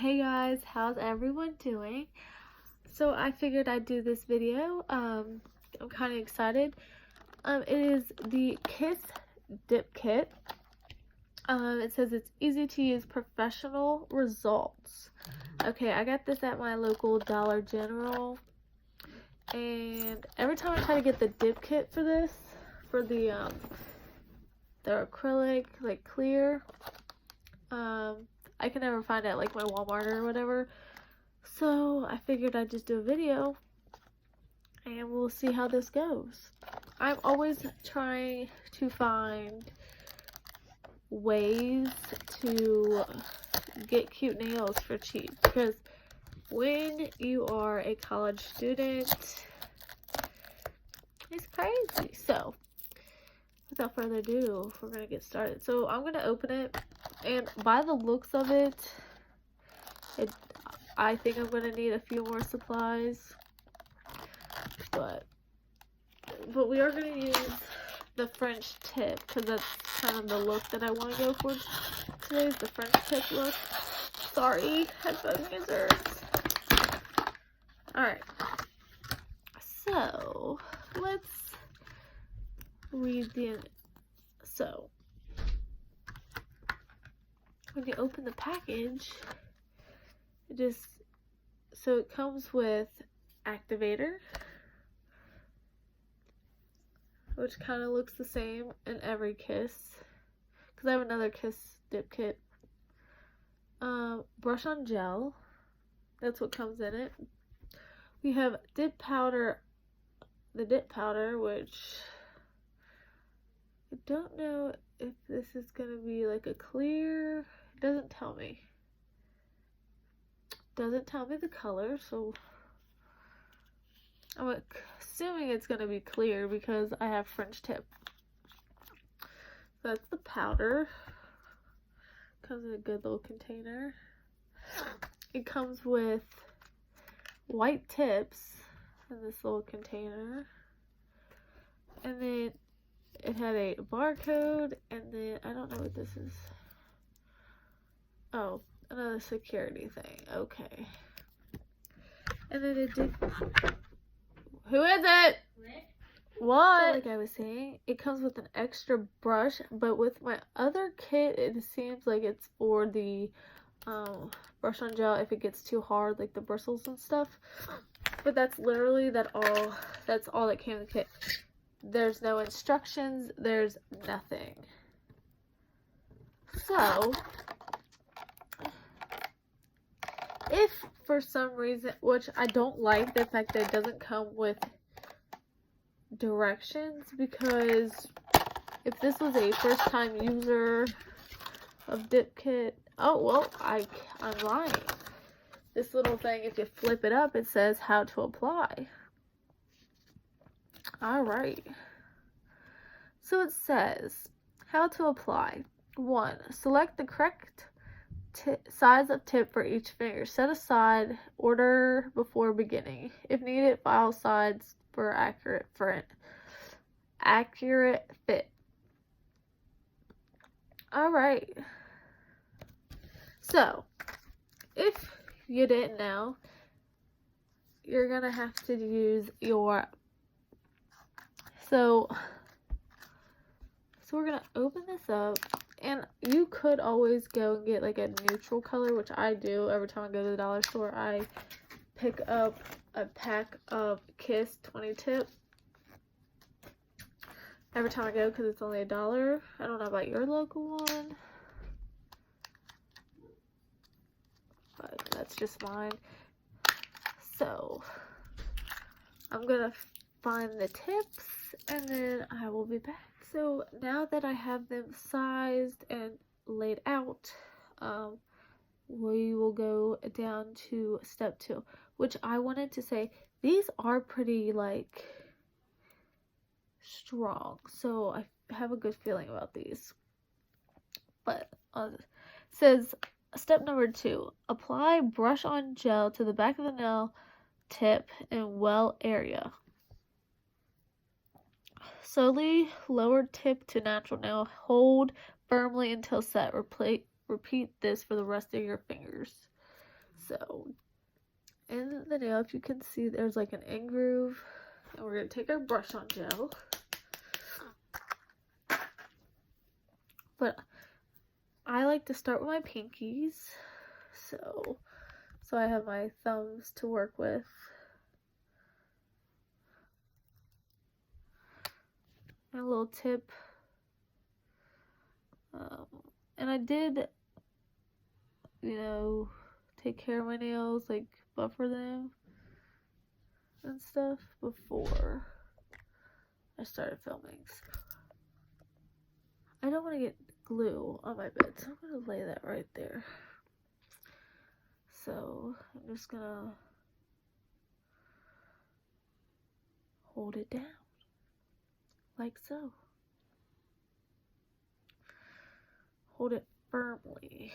Hey guys, how's everyone doing? So I figured I'd do this video. I'm kind of excited. It is the Kiss Dip Kit. It says it's easy to use, professional results. Okay, I got this at my local Dollar General, and every time I try to get the dip kit for this, for the acrylic like clear, I can never find it at like my Walmart or whatever. So I figured I'd just do a video and we'll see how this goes. I'm always trying to find ways to get cute nails for cheap, because when you are a college student, it's crazy. So without further ado, we're gonna get started. So I'm gonna open it, and by the looks of it, I think I'm gonna need a few more supplies, but we are gonna use the French tip because that's kind of the look that I want to go for today, is the French tip look. Sorry, headphone users. Alright, so let's read the, so when you open the package, so it comes with activator, which kind of looks the same in every Kiss, because I have another Kiss dip kit. Brush on gel, that's what comes in it. We have dip powder, the dip powder, which I don't know if this is gonna be like a clear, it doesn't tell me. Doesn't tell me the color, so I'm assuming it's gonna be clear because I have French tip. So that's the powder. Comes in a good little container. It comes with white tips in this little container, and then it had a barcode, and then I don't know what this is. Oh, another security thing. Okay. And then it did. Who is it? What? So like I was saying, it comes with an extra brush, but with my other kit, it seems like it's for the brush on gel if it gets too hard, like the bristles and stuff. But that's literally that's all that came in the kit. There's no instructions, there's nothing. So if for some reason, which I don't like the fact that it doesn't come with directions, because if this was a first time user of dip kit, oh well, I'm lying. This little thing, if you flip it up, it says how to apply. Alright, so it says how to apply. 1. Select the correct size of tip for each finger. Set aside, order before beginning. If needed, file sides for accurate fit. Alright, so if you didn't know, you're gonna have to use your, so we're gonna open this up, and you could always go and get like a neutral color, which I do every time I go to the dollar store. I pick up a pack of Kiss 20 tip every time I go because it's only $1. I don't know about your local one, but that's just mine. So I'm gonna find the tips and then I will be back. So now that I have them sized and laid out, we will go down to step 2, which I wanted to say, these are pretty like strong, so I have a good feeling about these. But it says step number 2, apply brush on gel to the back of the nail tip and well area. Slowly lower tip to natural nail. Hold firmly until set. Repeat this for the rest of your fingers. So, in the nail, if you can see, there's like an in groove. And we're going to take our brush on gel. But I like to start with my pinkies. So I have my thumbs to work with. My little tip. And I did, you know, take care of my nails, like buffer them and stuff before I started filming. So I don't want to get glue on my bed, so I'm going to lay that right there. So I'm just going to hold it down, like so. Hold it firmly.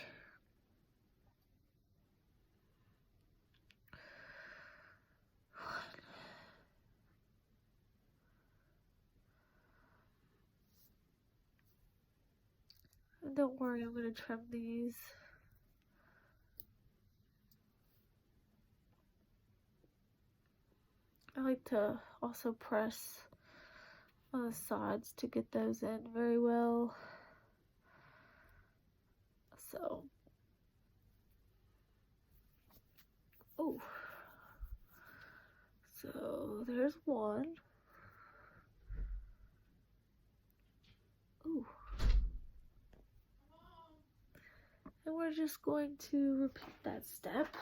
And don't worry, I'm going to trim these. I like to also press on the sides to get those in very well. So, oh, so there's one. Ooh. And we're just going to repeat that step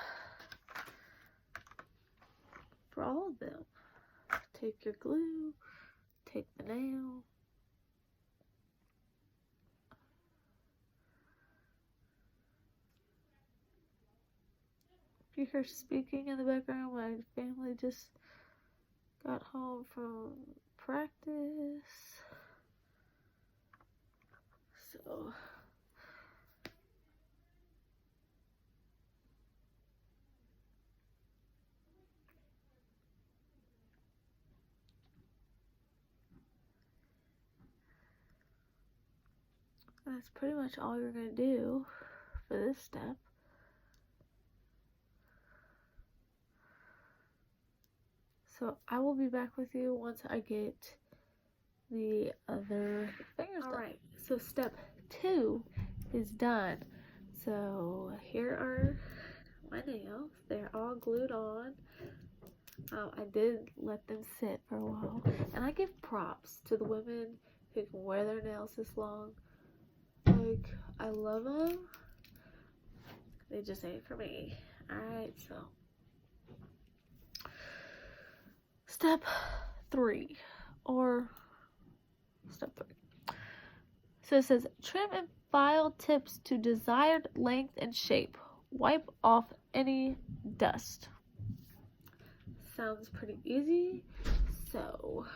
for all of them. Take your glue, take the nail. If you hear speaking in the background, my family just got home from practice. So that's pretty much all you're going to do for this step. So I will be back with you once I get the other fingers done. Alright, so step 2 is done. So here are my nails. They're all glued on. I did let them sit for a while. And I give props to the women who can wear their nails this long. Like, I love them. They just ain't for me. Alright, so step 3, or step 3. So it says, trim and file tips to desired length and shape. Wipe off any dust. Sounds pretty easy. So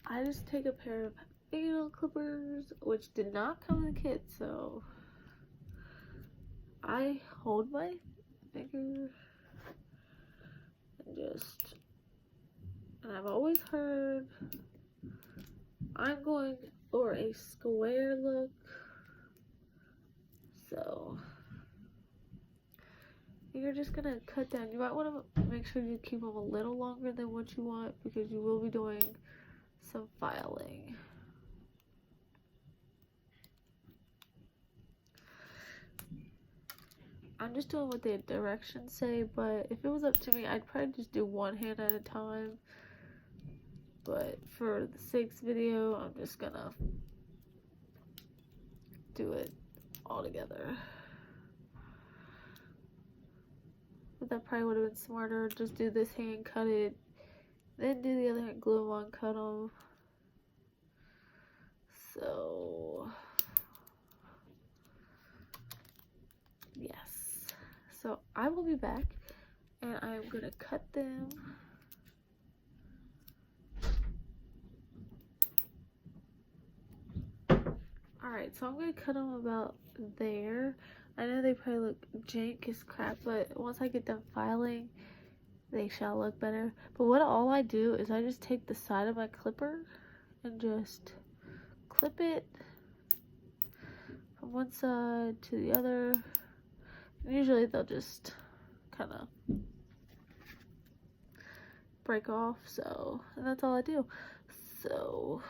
I just take a pair of fingernail clippers, which did not come in the kit, so I hold my finger and I've always heard I'm going for a square look, so you're just gonna cut down. You might want to make sure you keep them a little longer than what you want, because you will be doing some filing. I'm just doing what the directions say, but if it was up to me, I'd probably just do one hand at a time. But for the sixth video, I'm just gonna do it all together. But that probably would have been smarter. Just do this hand, cut it, then do the other hand, glue them on, cut them. So yes. So I will be back, and I'm gonna cut them. Alright, so I'm gonna cut them about there. I know they probably look jank as crap, but once I get them filing, they shall look better. But what all I do is I just take the side of my clipper and just clip it from one side to the other. And usually they'll just kind of break off, so, and that's all I do. So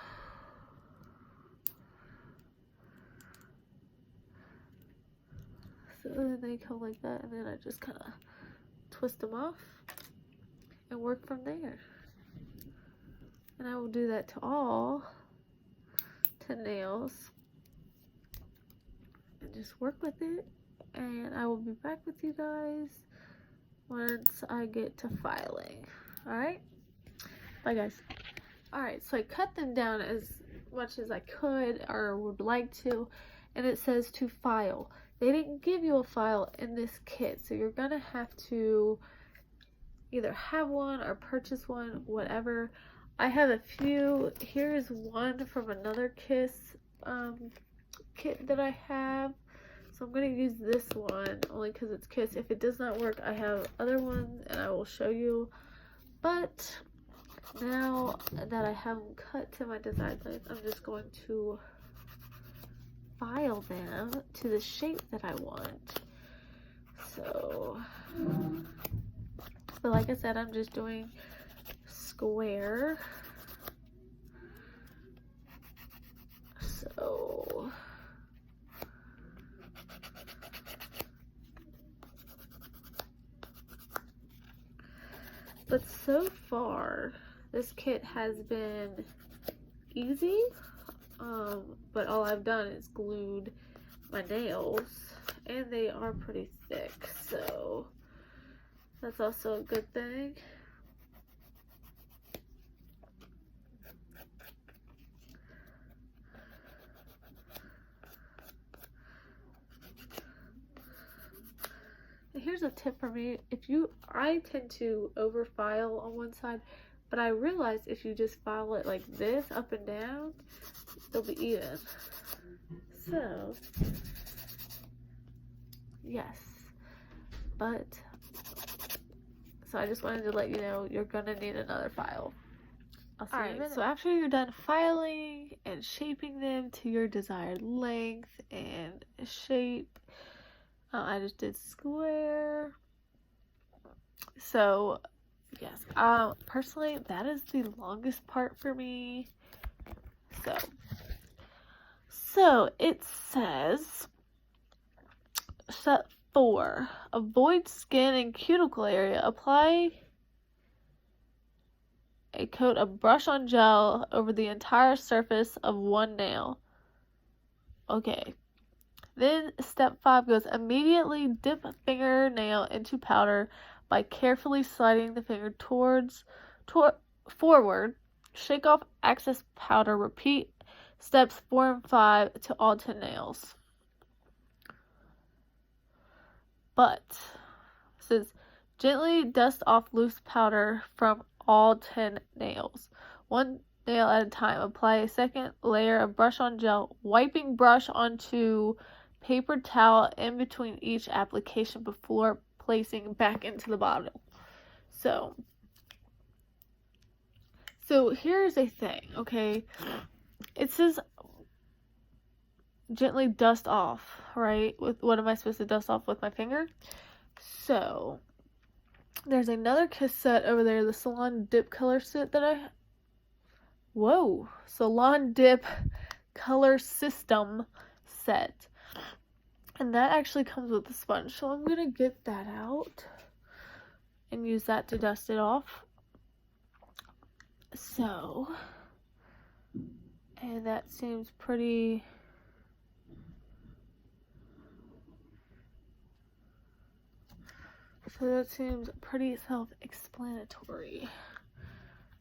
then they come like that, and then I just kind of twist them off and work from there. And I will do that to all 10 nails and just work with it. And I will be back with you guys once I get to filing. Alright? Bye, guys. Alright, so I cut them down as much as I could or would like to, and it says to file. They didn't give you a file in this kit, so you're gonna have to either have one or purchase one, whatever. I have a few. Here is one from another Kiss kit that I have, so I'm gonna use this one only because it's Kiss. If it does not work, I have other ones and I will show you. But now that I have them cut to my desired size, I'm just going to file them to the shape that I want. So, but like I said, I'm just doing square. So but so far this kit has been easy, but all I've done is glued my nails, and they are pretty thick, so that's also a good thing. Here's a tip for me. I tend to over file on one side, but I realize if you just file it like this up and down, they'll be even. So yes, but so I just wanted to let you know you're gonna need another file. I'll see you in a minute. So after you're done filing and shaping them to your desired length and shape, I just did square. So yes, personally that is the longest part for me. So it says step 4, avoid skin and cuticle area. Apply a coat of brush on gel over the entire surface of one nail. Okay. Then step 5 goes, immediately dip a fingernail into powder by carefully sliding the finger forward. Shake off excess powder. Repeat steps 4 and 5 to all 10 nails. But it says gently dust off loose powder from all 10 nails. One nail at a time. Apply a second layer of brush on gel, wiping brush onto paper towel in between each application before placing back into the bottle. So here's a thing, okay? It says gently dust off, right? What am I supposed to dust off with my finger? So there's another Kiss set over there, the Salon Dip color set that Salon Dip color system set. And that actually comes with a sponge, so I'm going to get that out and use that to dust it off. So, and that seems pretty... self-explanatory.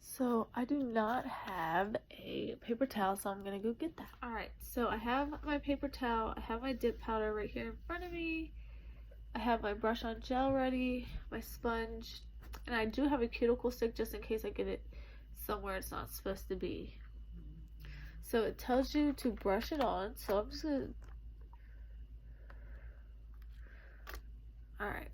So I do not have a paper towel, so I'm gonna go get that. Alright, so I have my paper towel, I have my dip powder right here in front of me, I have my brush on gel ready, my sponge, and I do have a cuticle stick just in case I get it somewhere it's not supposed to be. So it tells you to brush it on, so I'm just gonna... Alright.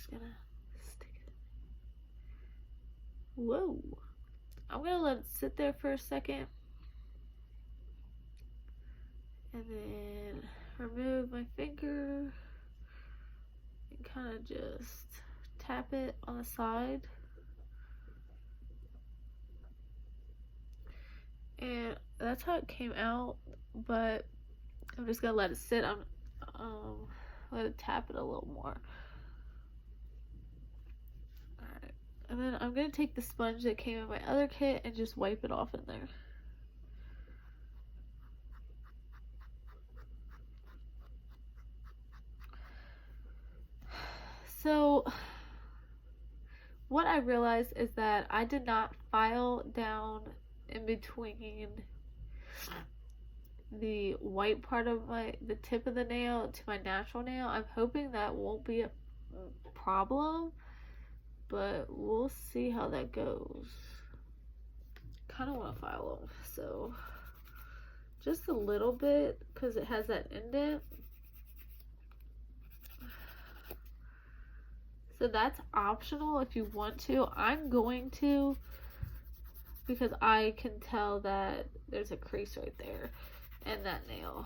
just gonna stick it. Whoa. I'm gonna let it sit there for a second. And then remove my finger and kind of just tap it on the side. And that's how it came out, but I'm just gonna let it sit. Let it tap it a little more. Alright, and then I'm gonna take the sponge that came in my other kit and just wipe it off in there. So what I realized is that I did not file down in between the white part of the tip of the nail to my natural nail. I'm hoping that won't be a problem, but we'll see how that goes. Kind of want to file them, so just a little bit because it has that indent. So that's optional if you want to. I'm going to, because I can tell that there's a crease right there in that nail.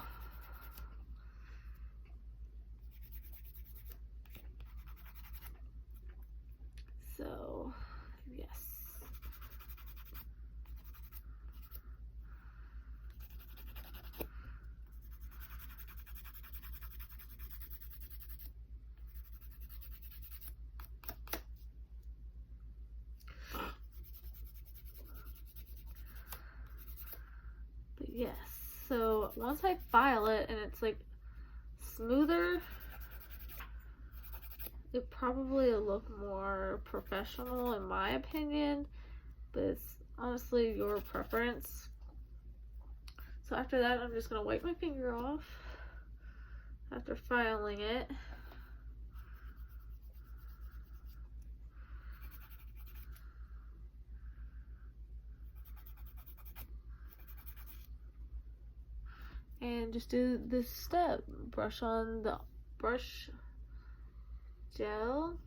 So, yes. But yes, so once I file it and it's like smoother, it probably will look more professional in my opinion, but it's honestly your preference. So after that, I'm just gonna wipe my finger off after filing it. And just do this step. Brush on the brush gel,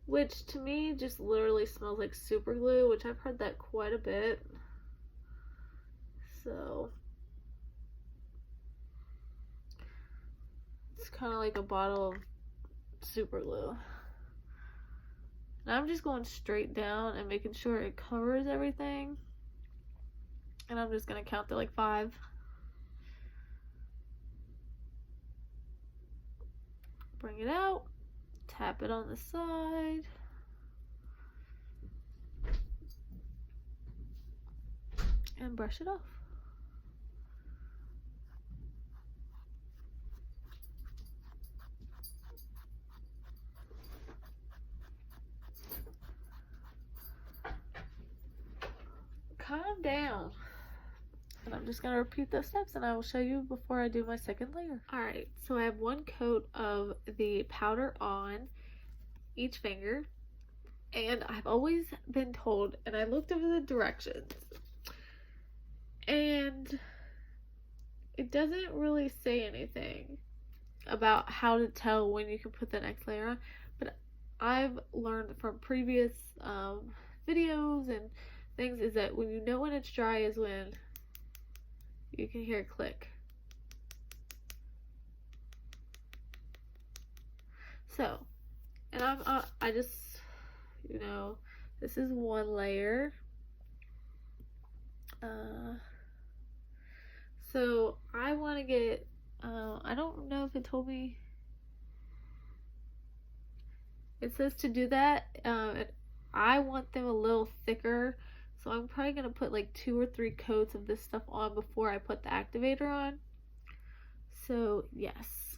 which to me just literally smells like super glue, which I've heard that quite a bit. So it's kind of like a bottle of super glue. Now I'm just going straight down and making sure it covers everything. And I'm just gonna count to like 5. Bring it out, tap it on the side, and brush it off. Calm down. And I'm just gonna repeat those steps and I will show you before I do my second layer. Alright, so I have 1 coat of the powder on each finger, and I've always been told, and I looked over the directions, and it doesn't really say anything about how to tell when you can put the next layer on, but I've learned from previous videos and things is that when you know when it's dry is when you can hear it click. So, and I just, you know, this is 1 layer. So I want to get, I don't know if it told me, it says to do that, I want them a little thicker, so I'm probably going to put like 2 or 3 coats of this stuff on before I put the activator on. So yes,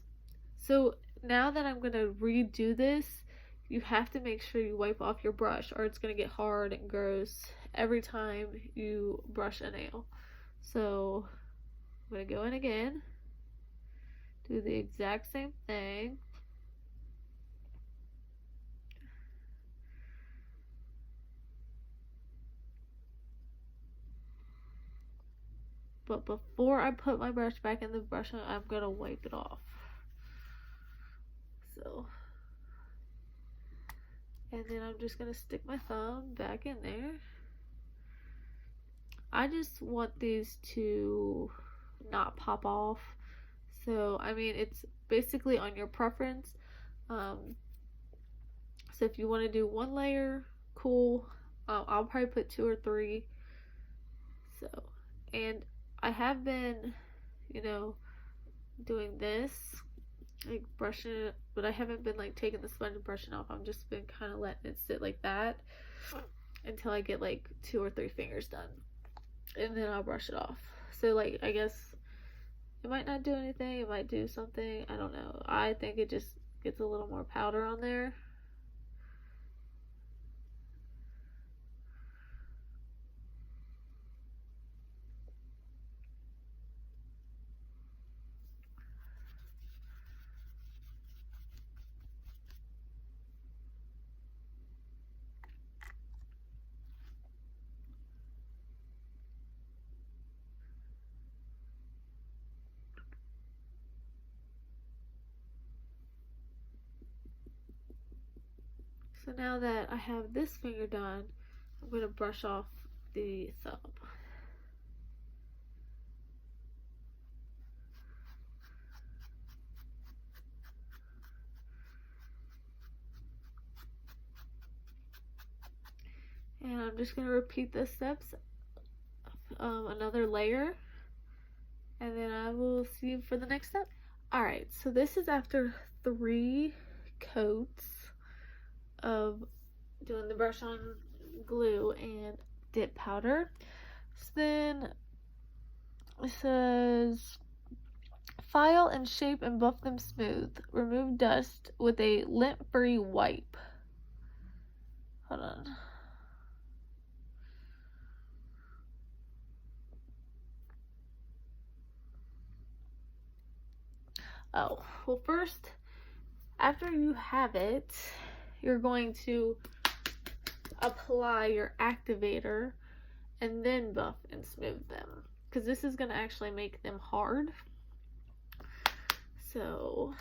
so now that I'm going to redo this, you have to make sure you wipe off your brush or it's going to get hard and gross every time you brush a nail. So I'm going to go in again, do the exact same thing. But before I put my brush back in the brush, I'm going to wipe it off. So, and then I'm just gonna stick my thumb back in there. I just want these to not pop off. So, I mean, it's basically on your preference. So if you want to do one layer, cool. I'll probably put 2 or 3. So, and I have been, you know, doing this, like brushing it, but I haven't been like taking the sponge and brushing off. I've just been kind of letting it sit like that until I get like 2 or 3 fingers done, and then I'll brush it off. So like, I guess it might not do anything, it might do something, I don't know. I think it just gets a little more powder on there. So now that I have this finger done, I'm going to brush off the thumb. And I'm just going to repeat the steps, another layer, and then I will see you for the next step. Alright, so this is after 3 coats of doing the brush on glue and dip powder. So then it says, file and shape and buff them smooth. Remove dust with a lint-free wipe. Hold on. Oh, well first, after you have it, you're going to apply your activator and then buff and smooth them, because this is going to actually make them hard. So,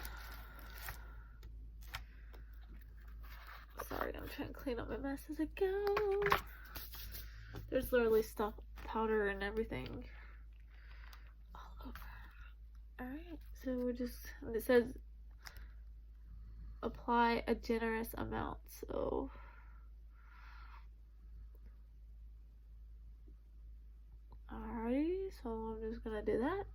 sorry, I'm trying to clean up my mess as I go. There's literally stuff, powder and everything all over. Alright, so we're just, it says apply a generous amount, so alrighty, so I'm just gonna do that.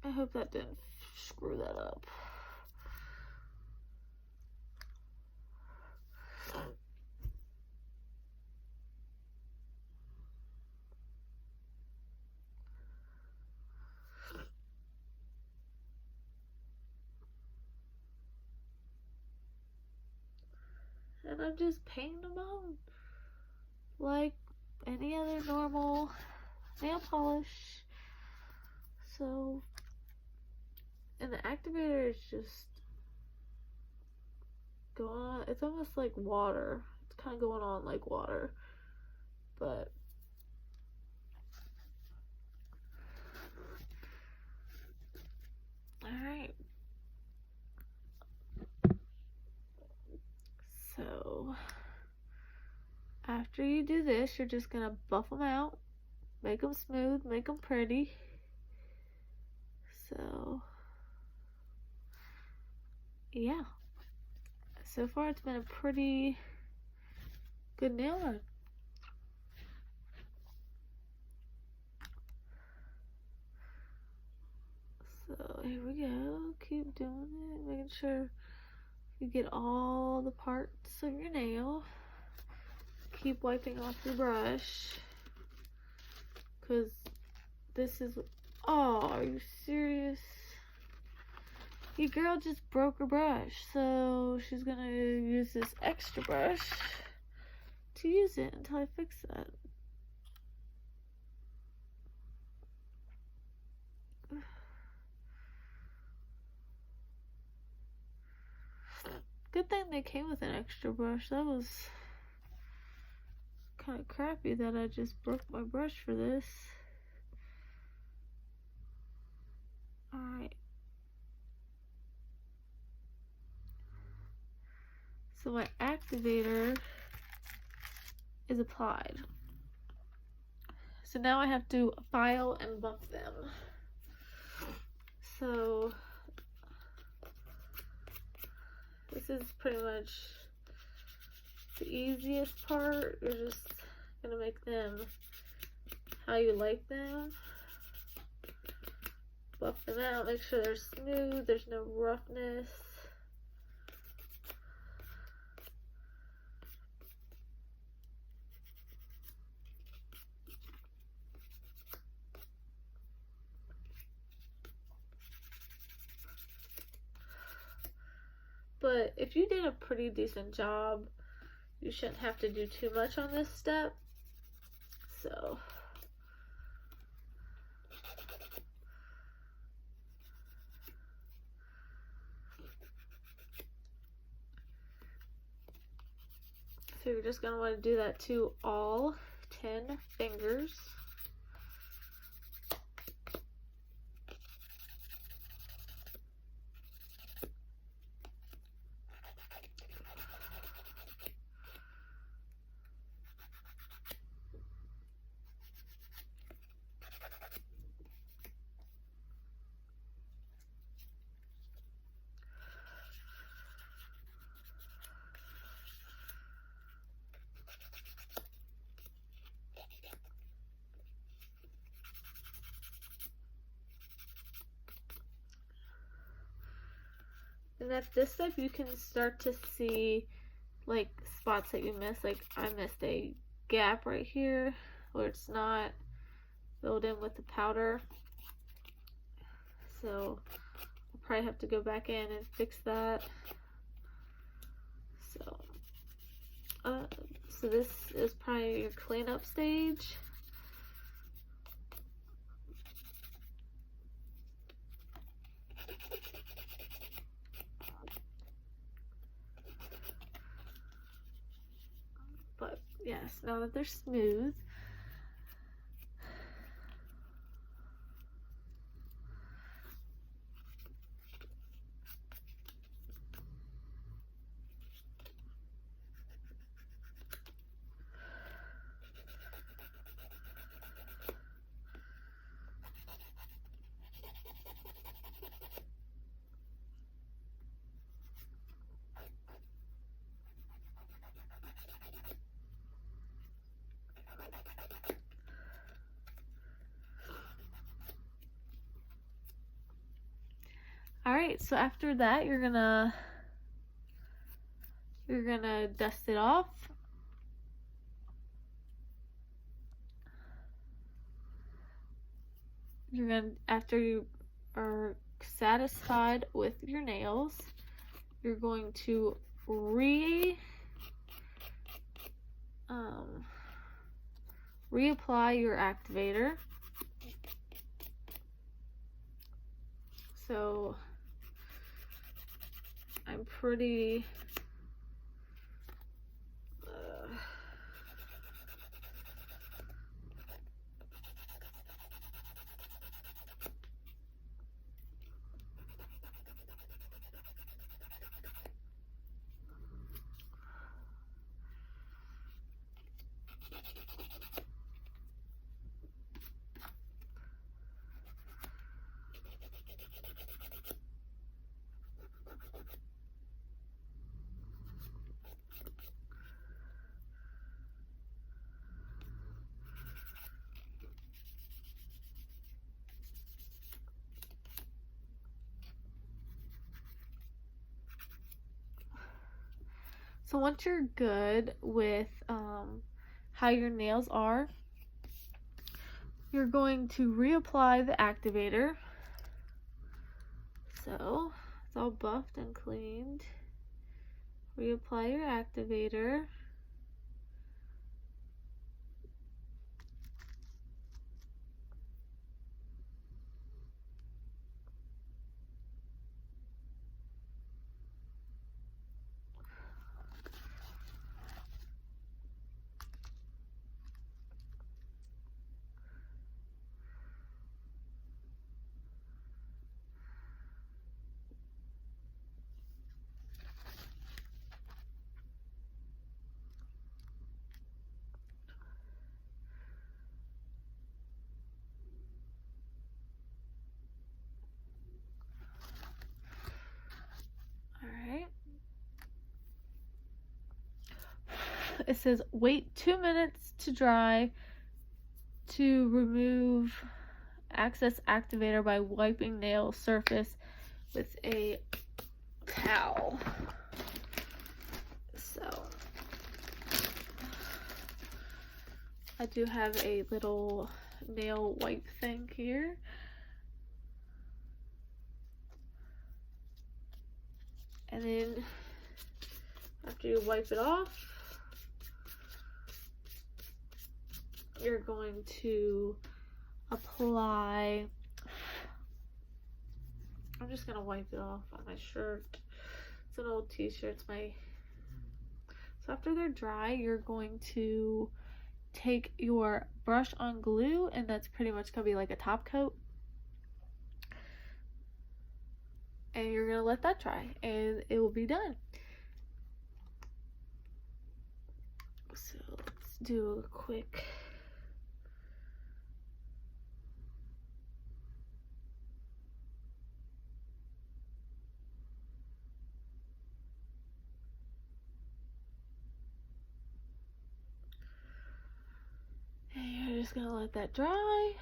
I hope that didn't screw that up. And I'm just painting them on like any other normal nail polish. So, and the activator is just going on, it's almost like water. It's kind of going on like water, but alright. So, after you do this, you're just gonna buff them out, make them smooth, make them pretty. So, yeah. So far, it's been a pretty good nail art. So, here we go. Keep doing it, making sure you get all the parts of your nail. Keep wiping off your brush, because this is, oh, are you serious? Your girl just broke her brush, so she's gonna use this extra brush to use it until I fix that. Good thing they came with an extra brush. That was kind of crappy that I just broke my brush for this. Alright. So my activator is applied. So now I have to file and buff them. So this is pretty much the easiest part. You're just gonna make them how you like them. Buff them out, make sure they're smooth, there's no roughness. But if you did a pretty decent job, you shouldn't have to do too much on this step. So you're just going to want to do that to all 10 fingers. And at this step, you can start to see like spots that you missed. Like I missed a gap right here where it's not filled in with the powder. So I'll probably have to go back in and fix that. So this is probably your cleanup stage. But yes, now that they're smooth, alright, so after that you're gonna dust it off. After you are satisfied with your nails, you're going to reapply your activator. So I'm pretty So once you're good with how your nails are, you're going to reapply the activator. So it's all buffed and cleaned. Reapply your activator. it says wait 2 minutes to dry to remove excess activator by wiping nail surface with a towel. So I do have a little nail wipe thing here. And then after you wipe it off, you're going to apply, I'm just going to wipe it off on my shirt. It's an old t-shirt. So after they're dry, you're going to take your brush on glue, and that's pretty much going to be like a top coat. And you're going to let that dry, and it will be done. So let's do a quick... And you're just going to let that dry.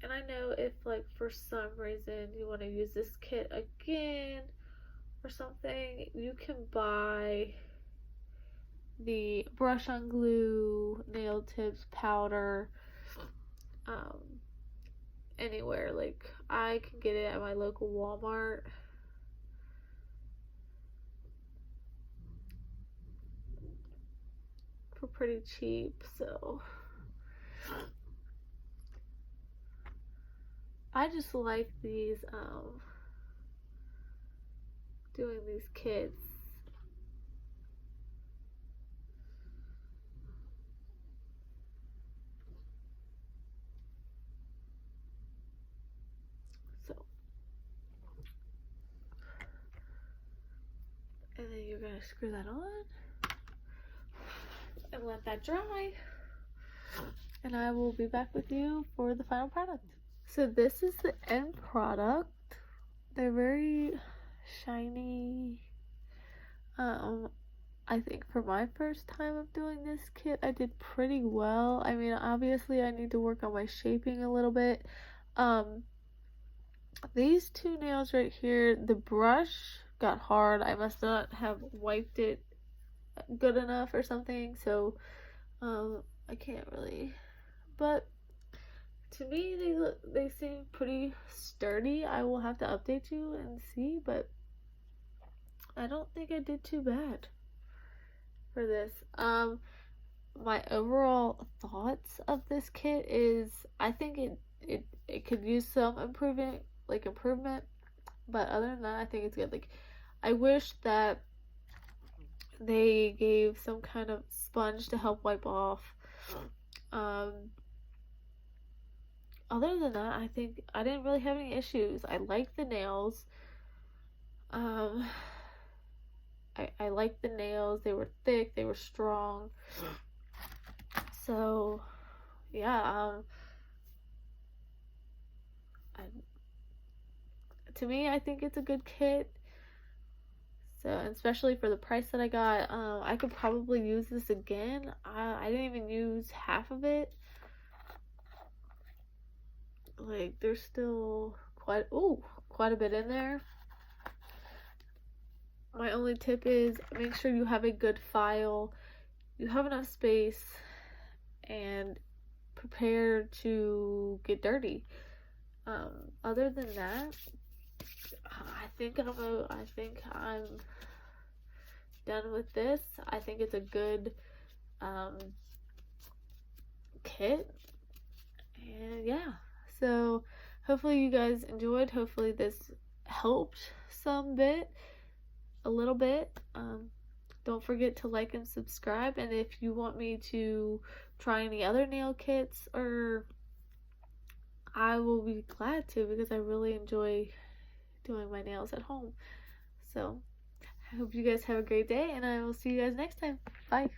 And I know if, like, for some reason you want to use this kit again or something, you can buy the brush on glue, nail tips, powder, anywhere. Like, I can get it at my local Walmart. For pretty cheap, so... I just like these, doing these kits. So, and then you're gonna screw that on and let that dry. And I will be back with you for the final product. So this is the end product. They're very shiny. I think for my first time of doing this kit, I did pretty well. I mean, obviously I need to work on my shaping a little bit. These two nails right here, the brush got hard. I must not have wiped it good enough or something, so I can't really, but to me they seem pretty sturdy. I will have to update you and see, but I don't think I did too bad for this. My overall thoughts of this kit is I think it could use some improvement, but other than that, I think it's good. Like, I wish that they gave some kind of sponge to help wipe off. Other than that, I think I didn't really have any issues. I liked the nails. I liked the nails. They were thick. They were strong. So, yeah. To me, I think it's a good kit. So, especially for the price that I got, I could probably use this again. I didn't even use half of it. Like, there's still quite a bit in there. My only tip is make sure you have a good file, you have enough space, and prepare to get dirty. Other than that, I think I'm done with this. I think it's a good kit, and yeah. So hopefully you guys enjoyed. Hopefully this helped a little bit. Don't forget to like and subscribe, and if you want me to try any other nail kits, or I will be glad to, because I really enjoy doing my nails at home. So I hope you guys have a great day, and I will see you guys next time. Bye.